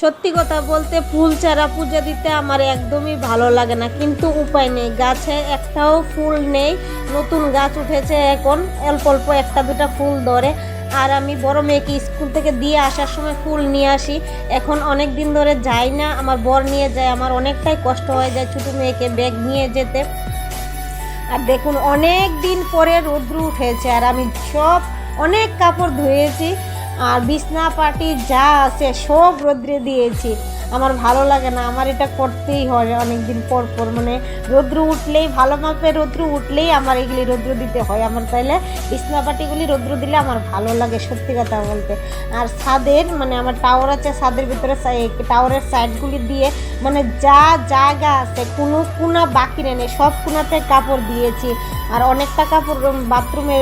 সত্যি কথা বলতে ফুল চারা পূজা দিতে আমার একদমই ভালো লাগে না, কিন্তু উপায় নেই, গাছে একটাও ফুল নেই। নতুন গাছ উঠেছে এখন, অল্প অল্প একটা দুটা ফুল ধরে। আর আমি বড় মেয়েকে স্কুল থেকে দিয়ে আসার সময় ফুল নিয়ে আসি। এখন অনেক দিন ধরে যাই না, আমার বর নিয়ে যায়, আমার অনেকটাই কষ্ট হয়ে যায় ছোটো মেয়েকে ব্যাগ নিয়ে যেতে। আর দেখুন অনেক দিন পরে রৌদ্র উঠেছে, আর আমি সব অনেক কাপড় ধুয়েছি আর বিছনা পাটি যা আছে সব রৌদ্রে দিয়েছি। আমার ভালো লাগে না, আমার এটা করতেই হয় অনেক দিন পর পর, মানে রৌদ্র উঠলেই ভালো মাপে রৌদ্র উঠলেই আমার এগুলি রৌদ্র দিতে হয়। আমার তাইলে বিছনা পাটিগুলি রৌদ্র দিলে আমার ভালো লাগে সত্যি কথা বলতে। আর ছাদের মানে আমার টাওয়ার আছে, ছাদের ভিতরে টাওয়ারের সাইডগুলি দিয়ে মানে যা জায়গা আছে কোনো কোনা বাকি নেই, সব কোনাতে কাপড় দিয়েছি। আর অনেকটা কাপড় বাথরুমে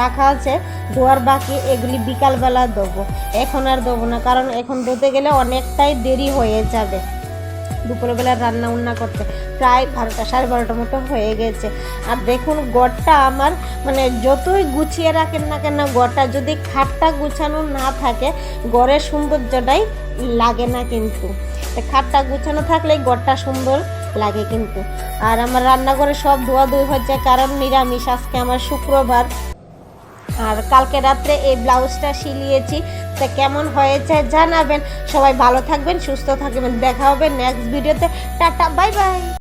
রাখা আছে ধোয়ার বাকি, এগুলি বিকালবেলা দেবো, এখন আর দেবো না, কারণ এখন ধুতে গেলে অনেকটাই দেরি হয়ে যাবে। দুপুরবেলা রান্না উন্না করতে প্রায় 12টা 12:30 মতো হয়ে গেছে। আর দেখুন ঘরটা আমার মানে যতই গুছিয়ে রাখেন না কেন, ঘরটা যদি খাটটা গুছানো না থাকে ঘরের সৌন্দর্যটাই লাগে না, কিন্তু খাটটা গুছানো থাকলে ঘরটা সুন্দর লাগে কিন্তু। আর আমার রান্নাঘরে সব ধোয়াধুয়ি হচ্ছে, কারণ নিরামিষ, আজকে আমার শুক্রবার। আর কালকে রাত্রে এই ব্লাউজটা সিলিয়েছি, তা কেমন হয়েছে জানাবেন। সবাই ভালো থাকবেন, সুস্থ থাকবেন, দেখা হবে নেক্সট ভিডিওতে। Tata, bye bye.